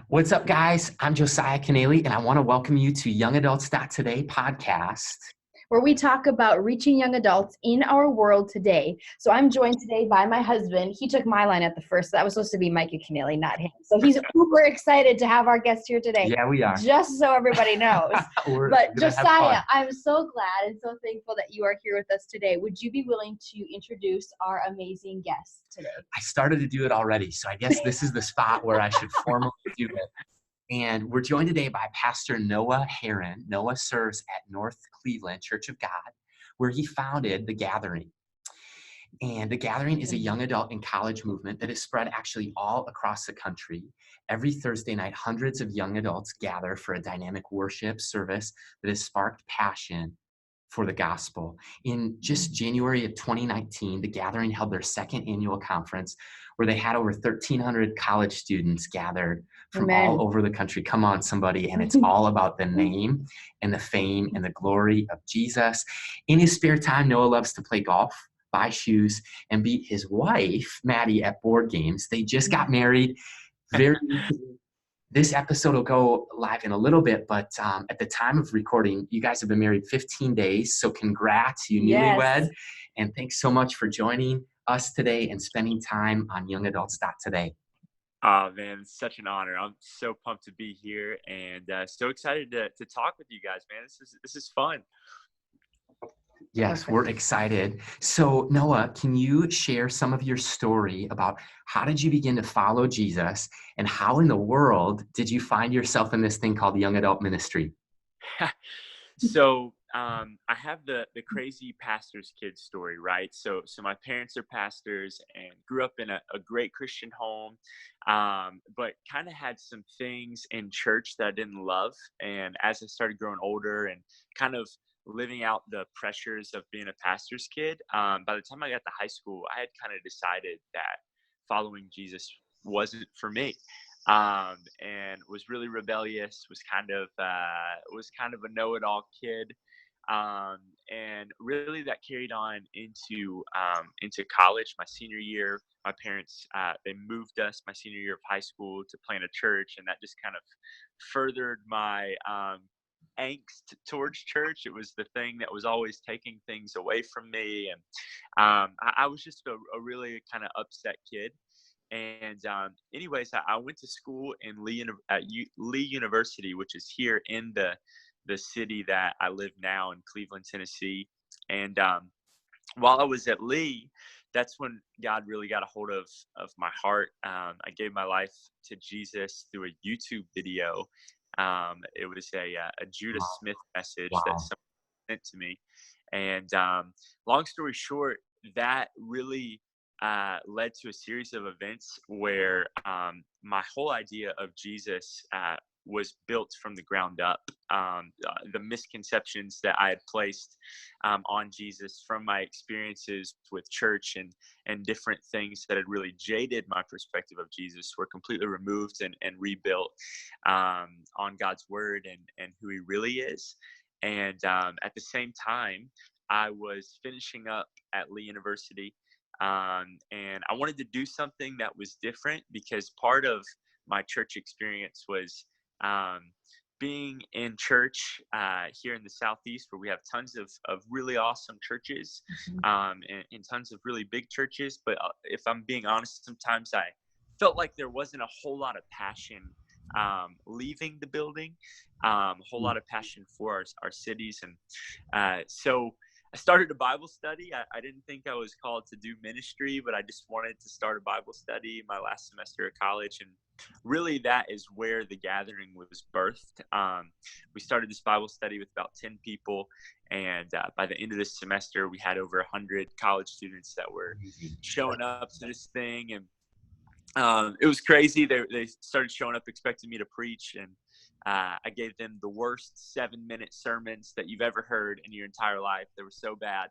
What's up, guys? I'm Josiah Keneally, and I want to welcome you to Young Adults Today podcast. Where we talk about reaching young adults in our world today. So I'm joined today by my husband. He took my line at the first. That was supposed to be Micah Keneally, not him. So he's super excited to have our guest here today. Yeah, we are. Just so everybody knows. But Josiah, I'm so glad and so thankful that you are here with us today. Would you be willing to introduce our amazing guest today? I started to do it already, so I guess this is the spot where I should formally do it. And we're joined today by Pastor Noah Herrin. Noah serves at North Cleveland Church of God, where he founded The Gathering. And The Gathering is a young adult and college movement that is spread actually all across the country. Every Thursday night, hundreds of young adults gather for a dynamic worship service that has sparked passion for the gospel. In just January of 2019, The Gathering held their second annual conference where they had over 1,300 college students gathered from all over the country. Come on, somebody. And it's all about the name and the fame and the glory of Jesus. In his spare time, Noah loves to play golf, buy shoes, and beat his wife, Maddy, at board games. They just got married very recently. This episode will go live in a little bit, but at the time of recording, you guys have been married 15 days. So congrats, you newlywed. And thanks so much for joining us today and spending time on Young Adults Today. Oh, man, it's such an honor. I'm so pumped to be here and so excited to talk with you guys, man. This is fun. Yes, we're excited. So Noah, can you share some of your story about how did you begin to follow Jesus and how in the world did you find yourself in this thing called young adult ministry? So I have the crazy pastor's kid story, right? So my parents are pastors and grew up in a great Christian home, but kind of had some things in church that I didn't love. And as I started growing older and kind of living out the pressures of being a pastor's kid, by the time I got to high school, I had kind of decided that following Jesus wasn't for me. And was really rebellious, was kind of a know-it-all kid. And really that carried on into college. My senior year, my parents, they moved us my senior year of high school to plant a church. And that just kind of furthered my, angst towards church. It was the thing that was always taking things away from me. And, I was just a really kind of upset kid. And anyways, I went to school in Lee University, which is here in the city that I live now in Cleveland, Tennessee. And while I was at Lee, that's when God really got a hold of my heart. I gave my life to Jesus through a YouTube video. It was a Judah Smith message that someone sent to me. And long story short, that really led to a series of events where my whole idea of Jesus was built from the ground up. The misconceptions that I had placed on Jesus from my experiences with church and different things that had really jaded my perspective of Jesus were completely removed and rebuilt on God's word and who he really is. And at the same time, I was finishing up at Lee University. And I wanted to do something that was different because part of my church experience was being in church here in the Southeast, where we have tons of really awesome churches and tons of really big churches. But if I'm being honest, sometimes I felt like there wasn't a whole lot of passion leaving the building, a whole lot of passion for our cities. And so I started a Bible study. I didn't think I was called to do ministry, but I just wanted to start a Bible study my last semester of college. And really that is where The Gathering was birthed. We started this Bible study with about 10 people. And by the end of this semester, we had over 100 college students that were showing up to this thing. And it was crazy. They started showing up expecting me to preach. And I gave them the worst 7-minute sermons that you've ever heard in your entire life. They were so bad.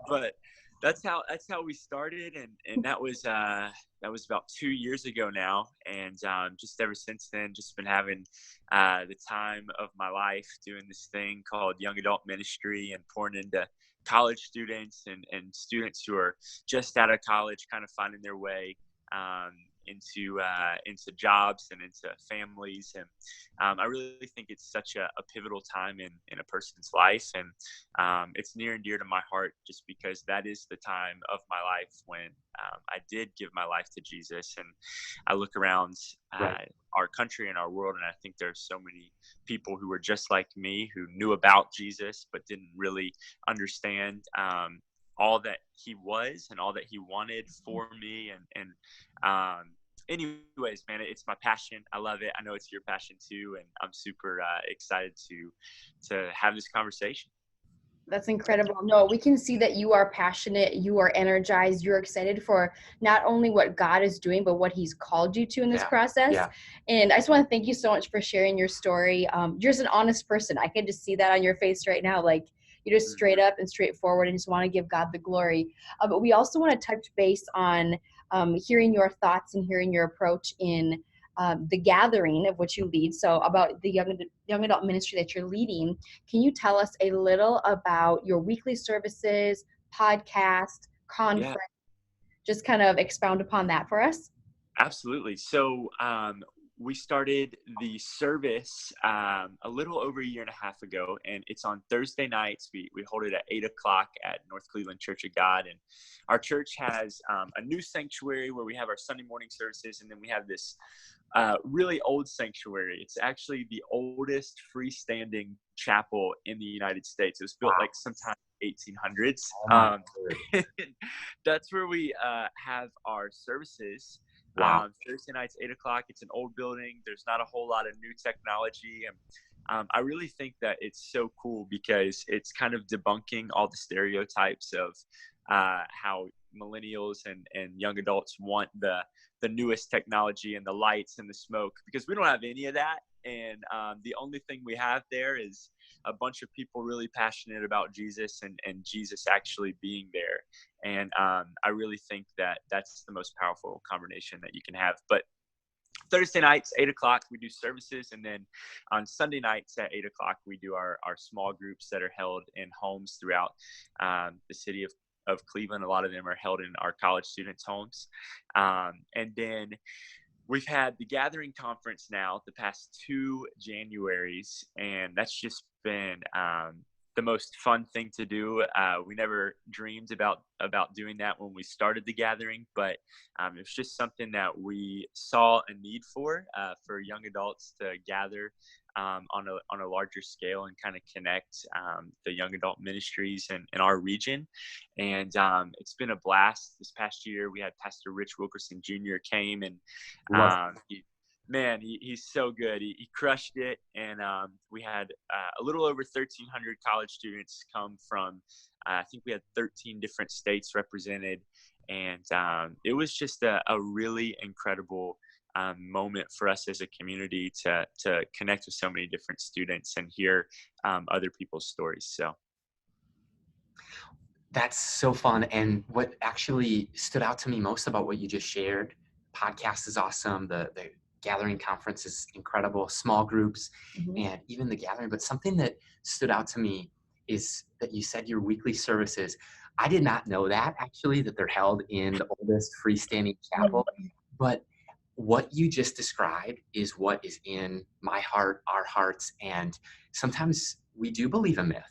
But that's how we started. And that was about 2 years ago now. And just ever since then, just been having the time of my life doing this thing called young adult ministry and pouring into college students and students who are just out of college, kind of finding their way. into jobs and into families. And I really think it's such a pivotal time in a person's life. And it's near and dear to my heart just because that is the time of my life when I did give my life to Jesus. And I look around our country and our world, and I think there's so many people who were just like me, who knew about Jesus but didn't really understand all that he was and all that he wanted for me. And anyways, man, it's my passion. I love it. I know it's your passion too, and I'm super excited to have this conversation. That's incredible. No, we can see that you are passionate, you are energized, you're excited for not only what God is doing, but what he's called you to in this process. Yeah. And I just want to thank you so much for sharing your story. You're just an honest person. I can just see that on your face right now. Like, you're just straight up and straightforward and just want to give God the glory. But we also want to touch base on hearing your thoughts and hearing your approach in the gathering of which you lead. So about the young adult ministry that you're leading, can you tell us a little about your weekly services, podcast, conference? Just kind of expound upon that for us. Absolutely. So we started the service a little over a year and a half ago, and it's on Thursday nights. We hold it at 8:00 at North Cleveland Church of God. And our church has a new sanctuary where we have our Sunday morning services, and then we have this really old sanctuary. It's actually the oldest freestanding chapel in the United States. It was built like sometime 1800s. That's where we have our services. Thursday nights, 8:00. It's an old building. There's not a whole lot of new technology. And I really think that it's so cool because it's kind of debunking all the stereotypes of how millennials and young adults want the newest technology and the lights and the smoke, because we don't have any of that. And the only thing we have there is a bunch of people really passionate about Jesus and Jesus actually being there. And I really think that that's the most powerful combination that you can have. But Thursday nights, 8:00, we do services. And then on Sunday nights at 8:00, we do our small groups that are held in homes throughout the city of Cleveland. A lot of them are held in our college students' homes. And then we've had the Gathering Conference now the past 2 Januaries, and that's just been the most fun thing to do. We never dreamed about doing that when we started the Gathering, but it was just something that we saw a need for young adults to gather on a larger scale and kind of connect the young adult ministries in our region. And it's been a blast. This past year, we had Pastor Rich Wilkerson Jr. came, and he's so good. He crushed it. And we had a little over 1,300 college students come from, I think we had 13 different states represented. And it was just a really incredible moment for us as a community to connect with so many different students and hear other people's stories. So that's so fun. And what actually stood out to me most about what you just shared, podcast is awesome. The Gathering Conference is incredible, small groups, and even the Gathering. But something that stood out to me is that you said your weekly services. I did not know that actually, that they're held in the oldest freestanding chapel. But what you just described is what is in my heart, our hearts. And sometimes we do believe a myth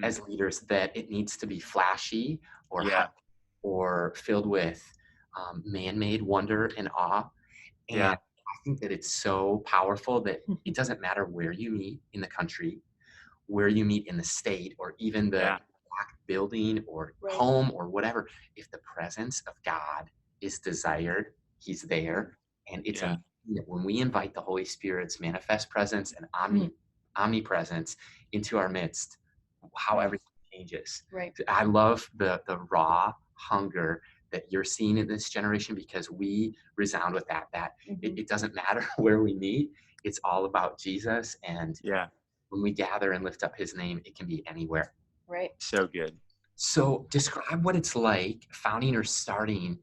as leaders that it needs to be flashy or hype or filled with man-made wonder and awe. And I think that it's so powerful that it doesn't matter where you meet in the country, where you meet in the state, or even the black building or home or whatever. If the presence of God is desired, he's there. And it's amazing that when we invite the Holy Spirit's manifest presence and omnipresence into our midst, how everything changes. I love the raw hunger that you're seeing in this generation, because we resound with that it doesn't matter where we meet. It's all about Jesus. And when we gather and lift up his name, it can be anywhere. So good. So describe what it's like founding or starting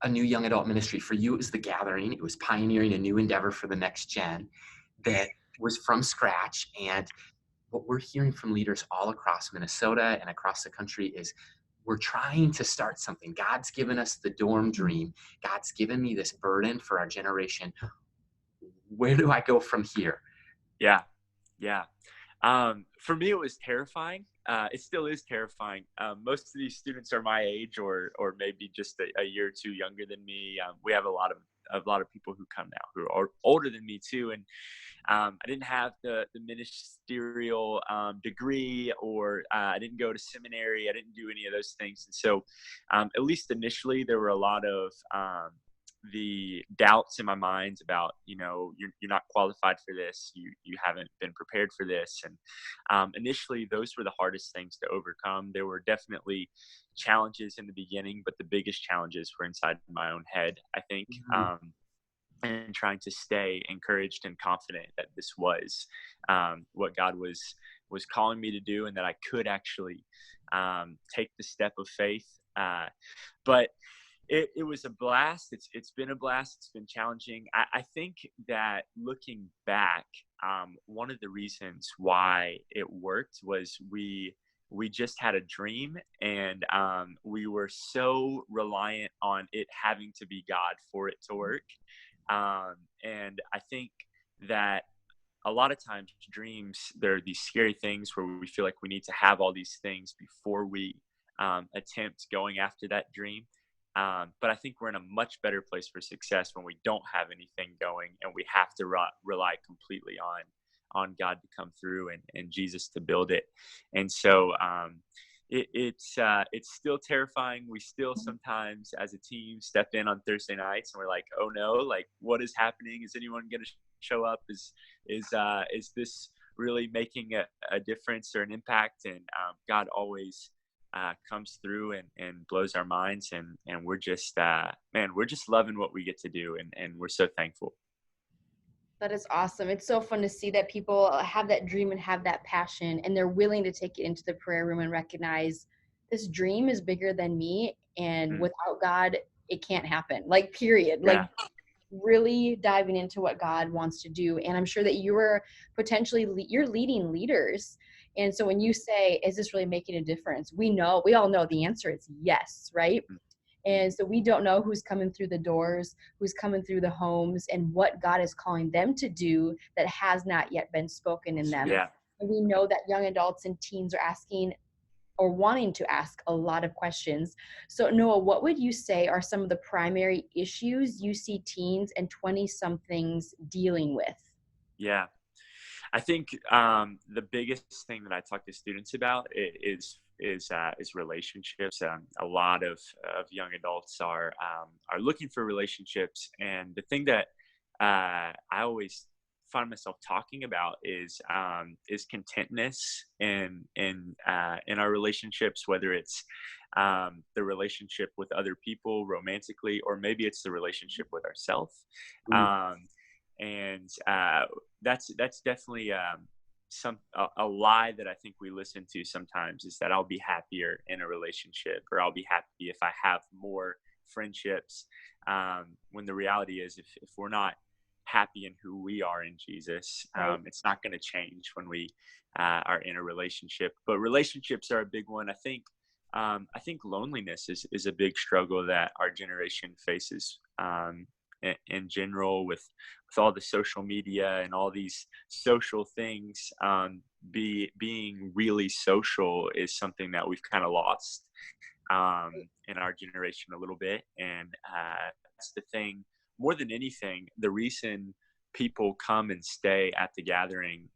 a new young adult ministry. For you, it was the Gathering. It was pioneering a new endeavor for the next gen that was from scratch. And what we're hearing from leaders all across Minnesota and across the country is we're trying to start something. God's given us the dorm dream. God's given me this burden for our generation. Where do I go from here? Yeah. Yeah. For me, it was terrifying. It still is terrifying. Most of these students are my age, or maybe just a year or two younger than me. We have a lot of people who come now who are older than me too, and I didn't have the ministerial degree, or I didn't go to seminary. I didn't do any of those things, and so at least initially, there were a lot of the doubts in my mind about, you're not qualified for this, you haven't been prepared for this. And initially those were the hardest things to overcome. There were definitely challenges in the beginning, but the biggest challenges were inside my own head, I think. And trying to stay encouraged and confident that this was what God was calling me to do, and that I could actually take the step of faith. But it was a blast. It's been a blast. It's been challenging. I think that looking back, one of the reasons why it worked was we just had a dream, and we were so reliant on it having to be God for it to work. And I think that a lot of times dreams, there are these scary things where we feel like we need to have all these things before we attempt going after that dream. But I think we're in a much better place for success when we don't have anything going, and we have to rely completely on God to come through, and Jesus to build it. And so it's still terrifying. We still sometimes as a team step in on Thursday nights and we're like, oh no, like what is happening? Is anyone going to show up? Is this really making a difference or an impact? And God always comes through and blows our minds, and we're just we're just loving what we get to do, and we're so thankful. That is awesome. It's so fun to see that people have that dream and have that passion, and they're willing to take it into the prayer room and recognize this dream is bigger than me, and without God it can't happen, like period. Yeah. Like really diving into what God wants to do. And I'm sure that you're you're leading leaders. And so when you say, is this really making a difference? We all know the answer is yes, right? And so we don't know who's coming through the doors, who's coming through the homes, and what God is calling them to do that has not yet been spoken in them. Yeah. And we know that young adults and teens are asking or wanting to ask a lot of questions. So Noah, what would you say are some of the primary issues you see teens and 20-somethings dealing with? Yeah. I think the biggest thing that I talk to students about is relationships. A lot of young adults are looking for relationships, and the thing that I always find myself talking about is contentness in our relationships, whether it's the relationship with other people romantically, or maybe it's the relationship with ourselves. And that's definitely a lie that I think we listen to sometimes, is that I'll be happier in a relationship, or I'll be happy if I have more friendships. When the reality is, if we're not happy in who we are in Jesus, it's not going to change when we are in a relationship. But relationships are a big one. I think loneliness is a big struggle that our generation faces in general, with all the social media and all these social things. Being really social is something that we've kind of lost in our generation a little bit. And that's the thing, more than anything, the reason people come and stay at the gathering,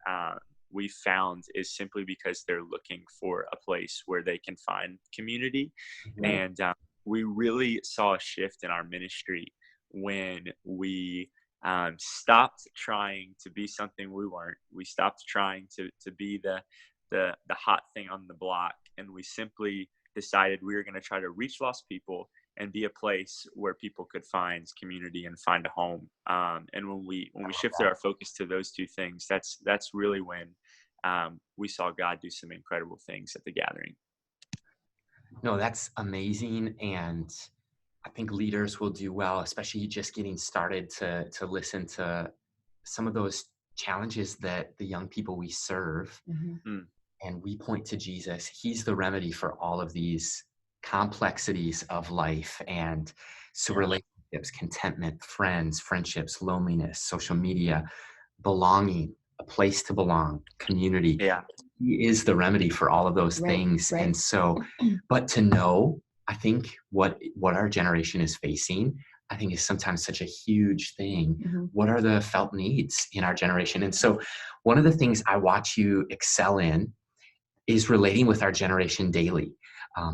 we found, is simply because they're looking for a place where they can find community. And we really saw a shift in our ministry when we stopped trying to be something we weren't. We stopped trying to be the hot thing on the block, and we simply decided we were going to try to reach lost people and be a place where people could find community and find a home. And when we shifted our focus to those two things, that's really when we saw God do some incredible things at the gathering. No, that's amazing. And I think leaders will do well, especially just getting started, to listen to some of those challenges that the young people we serve. And we point to Jesus. He's the remedy for all of these complexities of life. And so relationships, contentment, friends, friendships, loneliness, social media, belonging, a place to belong, community. Yeah. He is the remedy for all of those things. Right. And so, but to know, I think what our generation is facing, I think is sometimes such a huge thing. Mm-hmm. What are the felt needs in our generation? And so one of the things I watch you excel in is relating with our generation daily,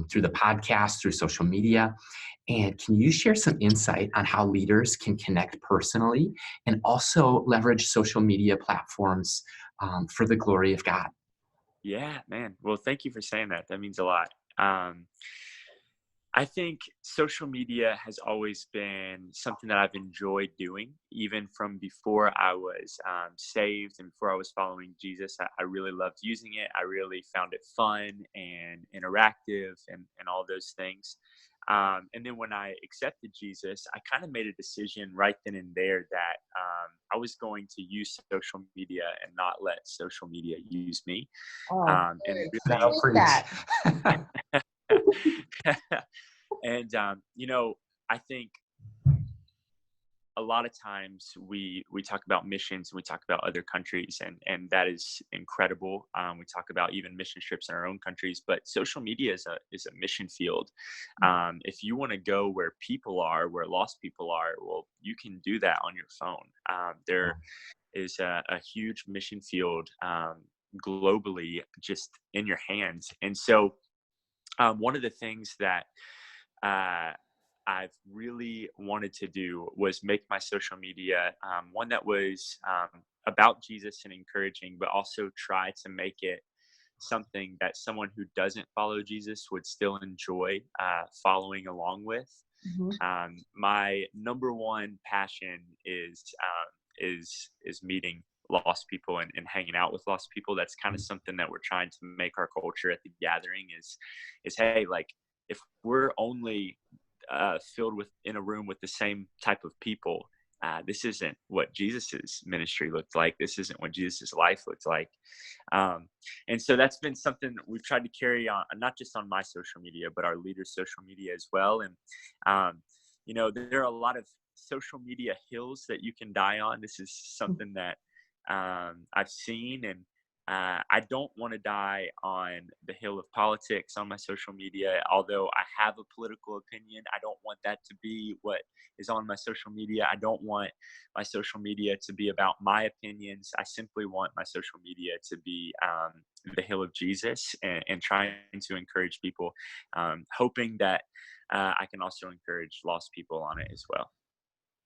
through the podcast, through social media. And can you share some insight on how leaders can connect personally and also leverage social media platforms for the glory of God? Yeah, man. Well, thank you for saying that. That means a lot. I think social media has always been something that I've enjoyed doing, even from before I was saved and before I was following Jesus. I really loved using it. I really found it fun and interactive and all those things. And then when I accepted Jesus, I kind of made a decision right then and there that I was going to use social media and not let social media use me. Oh, And I hate that. and I think a lot of times we talk about missions and we talk about other countries, and that is incredible. We talk about even mission trips in our own countries, but social media is a mission field. If you want to go where people are, where lost people are, well, you can do that on your phone. There is a huge mission field globally, just in your hands. And so one of the things that uh, I've really wanted to do was make my social media one that was about Jesus and encouraging, but also try to make it something that someone who doesn't follow Jesus would still enjoy following along with. Mm-hmm. My number one passion is meeting lost people and hanging out with lost people. That's kind of something that we're trying to make our culture at the gathering is hey, like, if we're only filled with in a room with the same type of people, this isn't what Jesus's ministry looked like. This isn't what Jesus's life looked like. And so that's been something we've tried to carry on, not just on my social media, but our leaders' social media as well. And there are a lot of social media hills that you can die on. This is something that I've seen, and I don't want to die on the hill of politics on my social media. Although I have a political opinion, I don't want that to be what is on my social media. I don't want my social media to be about my opinions. I simply want my social media to be the hill of Jesus, and trying to encourage people, hoping that I can also encourage lost people on it as well.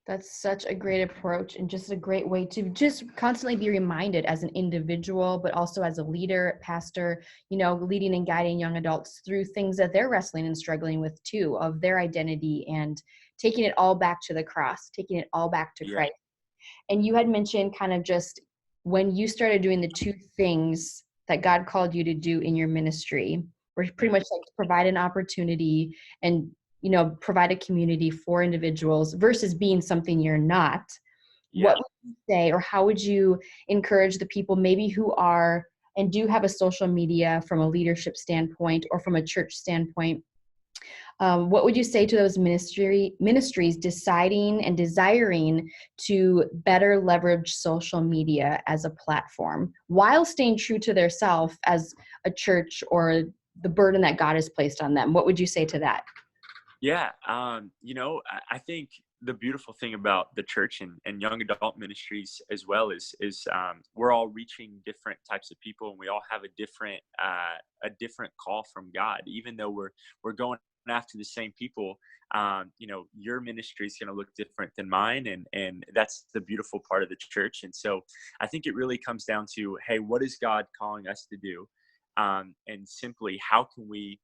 That's such a great approach, and just a great way to just constantly be reminded as an individual, but also as a leader, pastor, leading and guiding young adults through things that they're wrestling and struggling with too, of their identity, and taking it all back to the cross, taking it all back to Yeah. Christ. And you had mentioned kind of just when you started doing the two things that God called you to do in your ministry, were pretty much like to provide an opportunity and provide a community for individuals versus being something you're not. Yeah. What would you say, or how would you encourage the people maybe who are and do have a social media from a leadership standpoint or from a church standpoint? What would you say to those ministries deciding and desiring to better leverage social media as a platform while staying true to their self as a church or the burden that God has placed on them? What would you say to that? Yeah. I think the beautiful thing about the church and young adult ministries as well is we're all reaching different types of people, and we all have a different call from God. Even though we're going after the same people, your ministry is going to look different than mine, and that's the beautiful part of the church. And so I think it really comes down to, hey, what is God calling us to do? And simply, how can we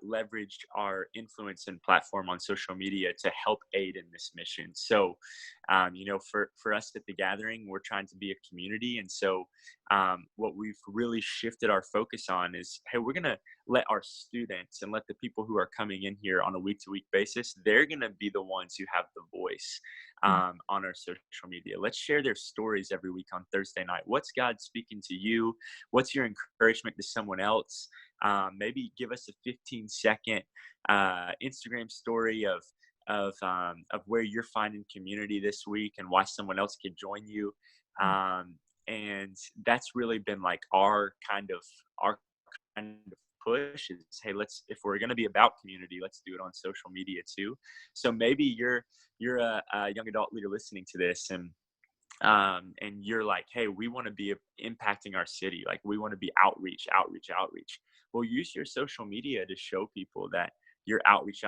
leveraged our influence and platform on social media to help aid in this mission. So, for us at the gathering, we're trying to be a community. And so what we've really shifted our focus on is, hey, we're going to let our students and let the people who are coming in here on a week-to-week basis, they're going to be the ones who have the voice on our social media. Let's share their stories every week on Thursday night. What's God speaking to you? What's your encouragement to someone else? Maybe give us a 15-second Instagram story of where you're finding community this week and why someone else could join you. And that's really been like our kind of push is, hey, if we're going to be about community, let's do it on social media too. So maybe you're a young adult leader listening to this, and you're like, hey, we want to be impacting our city. Like, we want to be outreach. Well, use your social media to show people that you're outreach.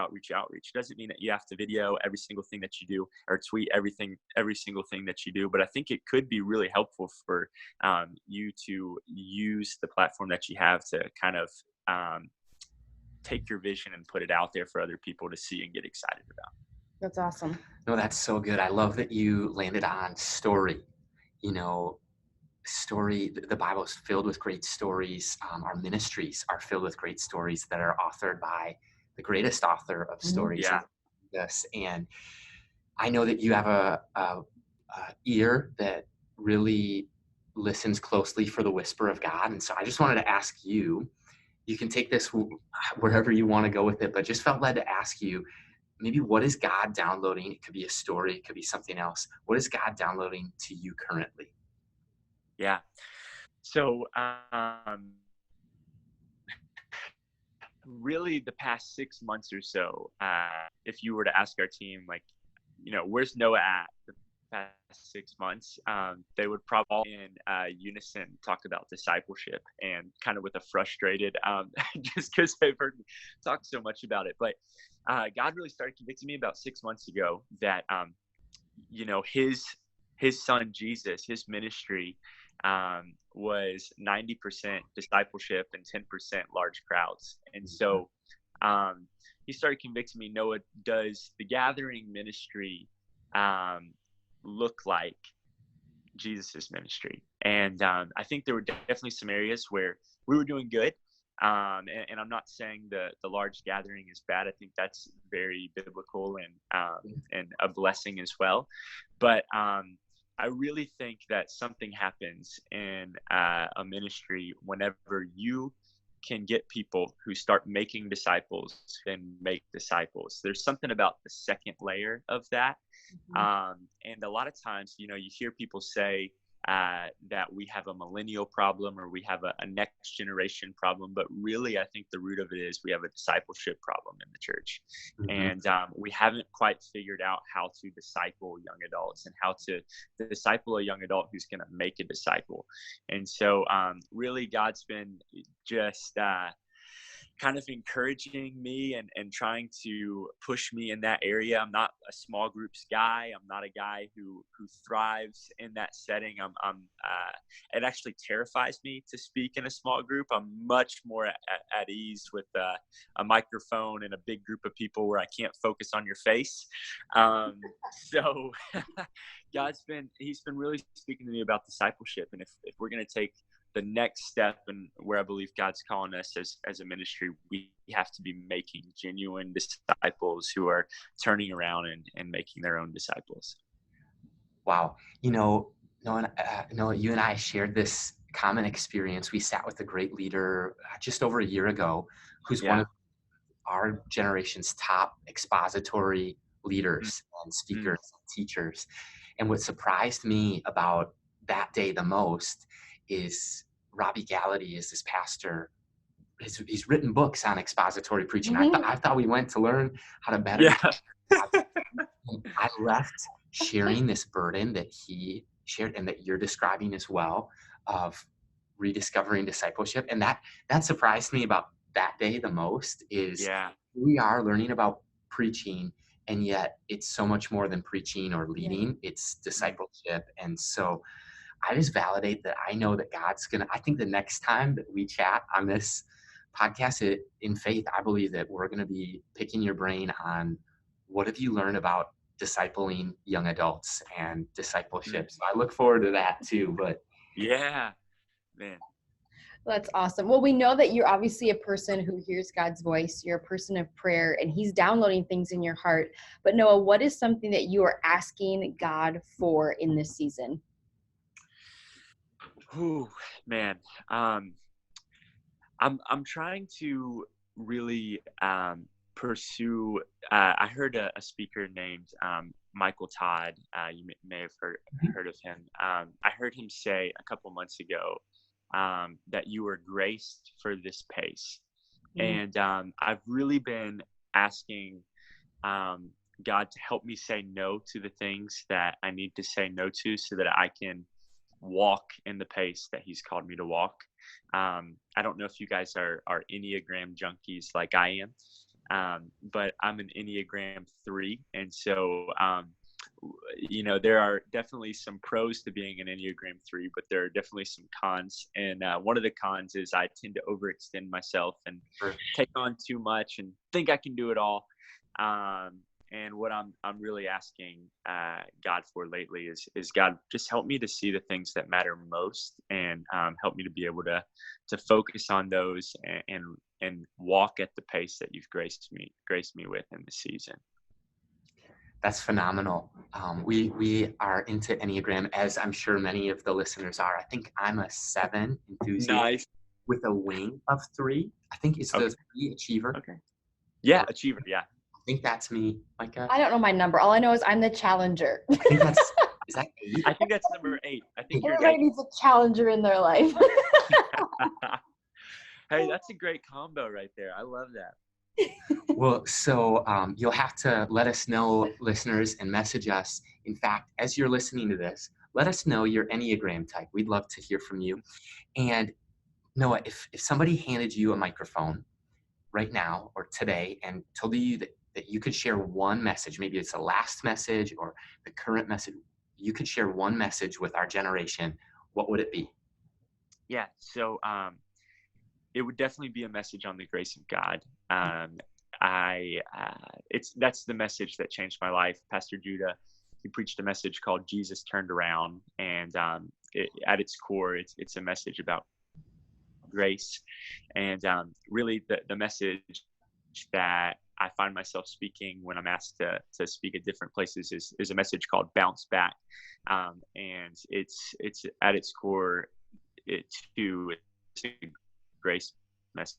Doesn't mean that you have to video every single thing that you do or tweet every single thing that you do. But I think it could be really helpful for you to use the platform that you have to kind of take your vision and put it out there for other people to see and get excited about. That's awesome. No, that's so good. I love that you landed on story. You know, story, the Bible is filled with great stories. Our ministries are filled with great stories that are authored by the greatest author of stories. Yeah. Yes. And I know that you have a ear that really listens closely for the whisper of God. And so I just wanted to ask you, you can take this wherever you want to go with it, but just felt led to ask you, maybe what is God downloading? It could be a story, it could be something else. What is God downloading to you currently? Yeah. So, really the past 6 months or so, if you were to ask our team, like, where's Noah at the past 6 months, they would probably in unison talk about discipleship, and kind of with a frustrated, just because they've heard me talk so much about it. But God really started convicting me about 6 months ago that, his son, Jesus, his ministry was 90% discipleship and 10% large crowds. And so he started convicting me, Noah, does the gathering ministry look like Jesus's ministry? And I think there were definitely some areas where we were doing good. And I'm not saying the large gathering is bad. I think that's very biblical and a blessing as well. But I really think that something happens in a ministry whenever you can get people who start making disciples and make disciples. There's something about the second layer of that. And a lot of times, you hear people say that we have a millennial problem or we have a next generation problem, but really I think the root of it is we have a discipleship problem in the church. And we haven't quite figured out how to disciple young adults and how to disciple a young adult who's going to make a disciple. And so really God's been just kind of encouraging me and trying to push me in that area. I'm not a small groups guy. I'm not a guy who thrives in that setting. It actually terrifies me to speak in a small group. I'm much more at ease with a microphone and a big group of people where I can't focus on your face. So he's been really speaking to me about discipleship. And if we're going to take the next step and where I believe God's calling us as a ministry, we have to be making genuine disciples who are turning around and making their own disciples. Wow. Noah, you and I shared this common experience. We sat with a great leader just over a year ago, who's one of our generation's top expository leaders and speakers and teachers. And what surprised me about that day the most is Robbie Gallaty is this pastor. He's written books on expository preaching. I thought we went to learn how to better. Yeah. I left sharing this burden that he shared and that you're describing as well of rediscovering discipleship. And that surprised me about that day the most is we are learning about preaching, and yet it's so much more than preaching or leading. It's discipleship. And so I just validate that I know that I think the next time that we chat on this podcast in faith, I believe that we're going to be picking your brain on what have you learned about discipling young adults and discipleship. So I look forward to that too, but yeah, man. That's awesome. Well, we know that you're obviously a person who hears God's voice. You're a person of prayer, and He's downloading things in your heart. But Noah, what is something that you are asking God for in this season? Ooh, man. I'm trying to really pursue. I heard a speaker named Michael Todd. You may have heard of him. I heard him say a couple months ago that you were graced for this pace, and I've really been asking God to help me say no to the things that I need to say no to, so that I can walk in the pace that He's called me to walk. I don't know if you guys are Enneagram junkies like I am, but I'm an Enneagram 3. And so, there are definitely some pros to being an Enneagram 3, but there are definitely some cons. And one of the cons is I tend to overextend myself and take on too much and think I can do it all. And what I'm really asking God for lately is God, just help me to see the things that matter most, and help me to be able to focus on those and walk at the pace that you've graced me with in this season. That's phenomenal. We are into Enneagram, as I'm sure many of the listeners are. I think I'm a 7 enthusiast. Nice. With a wing of 3. I think it's the 3 achiever. Okay. Yeah, achiever. Yeah. I think that's me, Micah. I don't know my number. All I know is I'm the challenger. I think that's, is that 8? I think that's number 8. I think Everybody needs a challenger in their life. Hey, that's a great combo right there. I love that. Well, so you'll have to let us know, listeners, and message us. In fact, as you're listening to this, let us know your Enneagram type. We'd love to hear from you. And Noah, if somebody handed you a microphone right now or today and told you that you could share one message, maybe it's the last message or the current message, you could share one message with our generation, what would it be? Yeah, so it would definitely be a message on the grace of God. That's the message that changed my life. Pastor Judah, he preached a message called Jesus Turned Around, and at its core, it's a message about grace. And really the message that I find myself speaking when I'm asked to speak at different places is a message called Bounce Back. And it's at its core, it's a grace message.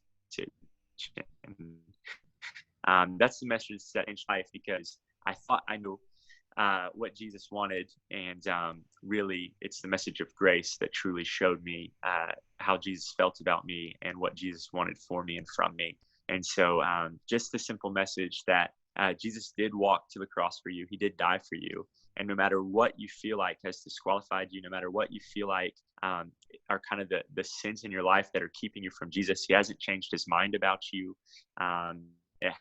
And that's the message that changed my life, because I thought I knew what Jesus wanted, and really it's the message of grace that truly showed me how Jesus felt about me and what Jesus wanted for me and from me. And so just the simple message that Jesus did walk to the cross for you. He did die for you. And no matter what you feel like has disqualified you, no matter what you feel like are kind of the sins in your life that are keeping you from Jesus, He hasn't changed His mind about you. It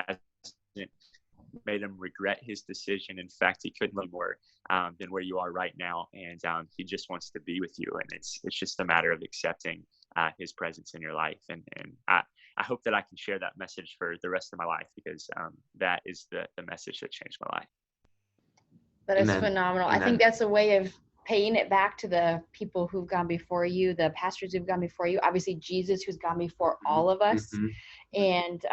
hasn't made Him regret His decision. In fact, He couldn't be more than where you are right now. And He just wants to be with you. And it's just a matter of accepting His presence in your life. And I hope that I can share that message for the rest of my life, because that is the message that changed my life. That is phenomenal. Amen. I think that's a way of paying it back to the people who've gone before you, the pastors who've gone before you, obviously Jesus who's gone before all of us. And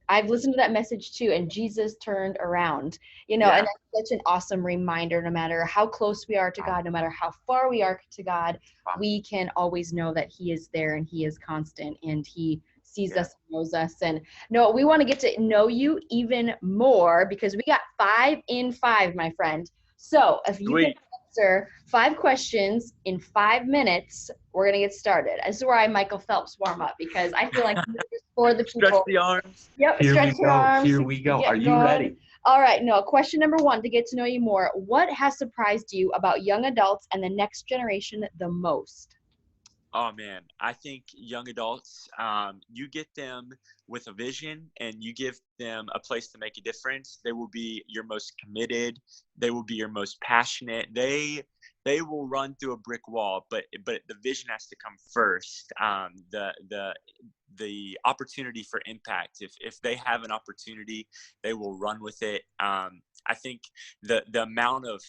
I've listened to that message too, and Jesus turned around, and that's such an awesome reminder. No matter how close we are to God, no matter how far we are to God, we can always know that He is there and He is constant and He sees us, knows us. And no, we want to get to know you even more, because we got 5 in 5, my friend. So if you can answer 5 questions in 5 minutes, we're going to get started. This is where I Michael Phelps warm up, because I feel like for the people. Stretch the arms. Yep, stretch your arms. Here we go. Are you ready? All right. No, question number 1, to get to know you more. What has surprised you about young adults and the next generation the most? Oh, man, I think young adults, you get them with a vision and you give them a place to make a difference. They will be your most committed. They will be your most passionate. They will run through a brick wall, but the vision has to come first. The opportunity for impact. If they have an opportunity, they will run with it. I think the amount of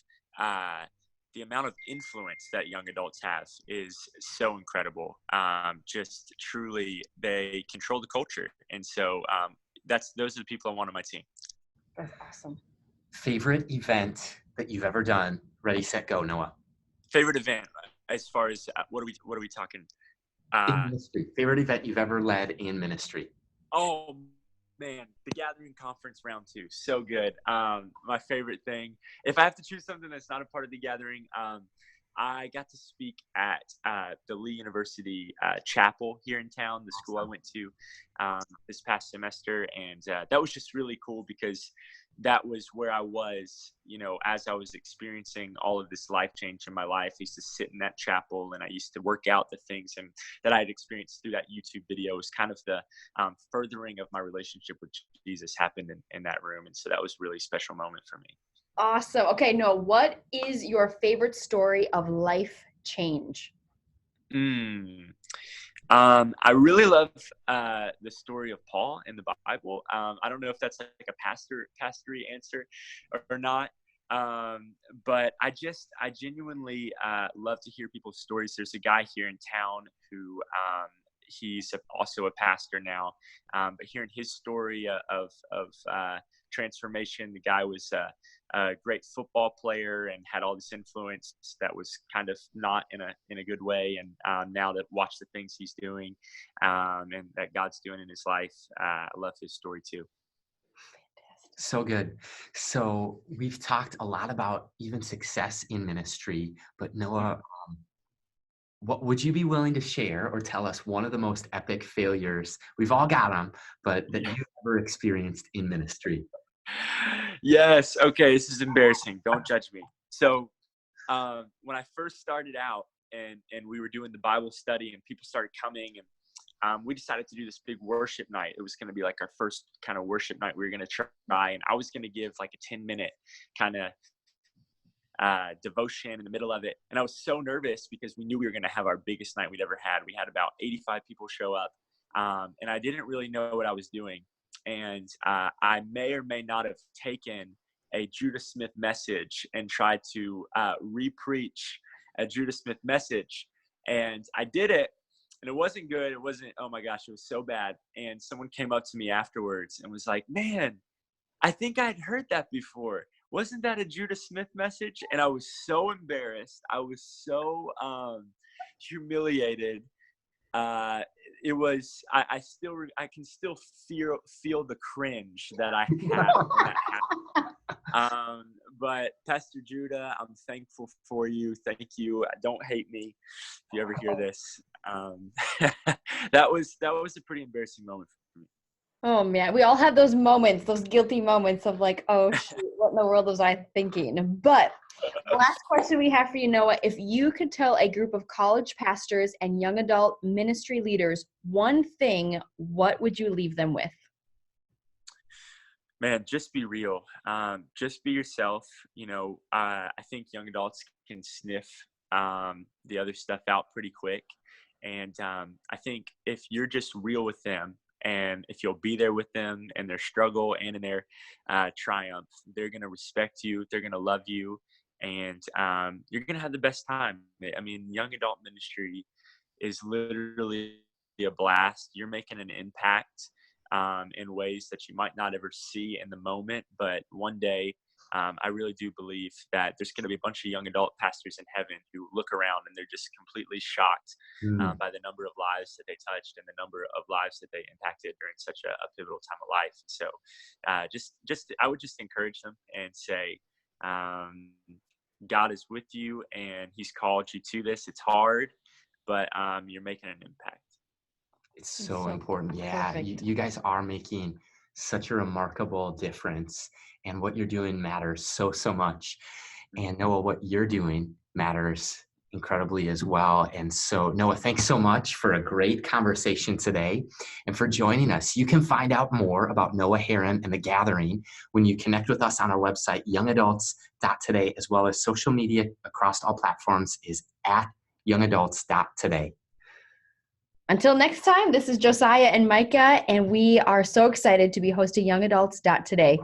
the amount of influence that young adults have is so incredible. Just truly, they control the culture. And so those are the people I want on my team. That's awesome. Favorite event that you've ever done? Ready, set, go, Noah. Favorite event, as far as what are we talking? In ministry. Favorite event you've ever led in ministry? Oh man, the Gathering Conference round 2, so good. My favorite thing, if I have to choose something that's not a part of the Gathering, I got to speak at the Lee University chapel here in town, the school I went to this past semester, and that was just really cool because that was where I was, as I was experiencing all of this life change in my life. I used to sit in that chapel, and I used to work out the things that I had experienced through that YouTube video. It was kind of the furthering of my relationship with Jesus happened in that room. And so that was a really special moment for me. Awesome. Okay, Noah, what is your favorite story of life change? I really love the story of Paul in the Bible. I don't know if that's like a pastory answer or not, but I genuinely love to hear people's stories. There's a guy here in town who he's also a pastor now, but hearing his story of transformation, the guy was a great football player and had all this influence that was kind of not in a good way. And now to watch the things he's doing and that God's doing in his life, I love his story too. So good. So we've talked a lot about even success in ministry, but Noah, what would you be willing to share or tell us one of the most epic failures? We've all got them, but that you've ever experienced in ministry? Yes. Okay. This is embarrassing. Don't judge me. So when I first started out and we were doing the Bible study and people started coming, and we decided to do this big worship night. It was going to be like our first kind of worship night we were going to try. And I was going to give like a 10-minute kind of devotion in the middle of it. And I was so nervous because we knew we were going to have our biggest night we'd ever had. We had about 85 people show up. And I didn't really know what I was doing. And I may or may not have taken a Judah Smith message and tried to re-preach a Judah Smith message. And I did it, and it wasn't good. It wasn't, oh my gosh, it was so bad. And someone came up to me afterwards and was like, man, I think I'd heard that before. Wasn't that a Judah Smith message? And I was so embarrassed. I was so humiliated. It was, I can still feel the cringe that I had when that happened. But Pastor Judah, I'm thankful for you. Thank you. Don't hate me if you ever hear this. That was a pretty embarrassing moment for me. Oh man, we all have those moments, those guilty moments of like, oh shoot, what in the world was I thinking? But the last question we have for you, Noah, if you could tell a group of college pastors and young adult ministry leaders one thing, what would you leave them with? Man, just be real. Just be yourself. I think young adults can sniff the other stuff out pretty quick. And I think if you're just real with them, and if you'll be there with them in their struggle and in their triumph, they're going to respect you. They're going to love you. And you're going to have the best time. I mean, young adult ministry is literally a blast. You're making an impact in ways that you might not ever see in the moment. But one day, I really do believe that there's going to be a bunch of young adult pastors in heaven who look around and they're just completely shocked by the number of lives that they touched and the number of lives that they impacted during such a pivotal time of life. So I would just encourage them and say, God is with you and he's called you to this. It's hard, but you're making an impact. It's so important. Yeah, you guys are making such a remarkable difference, and what you're doing matters so much. And Noah, what you're doing matters incredibly as well. And so Noah, thanks so much for a great conversation today and for joining us. You can find out more about Noah Herrin and the Gathering when you connect with us on our website, youngadults.today, as well as social media across all platforms is at youngadults.today. Until next time, this is Josiah and Micah, and we are so excited to be hosting Young Adults Today.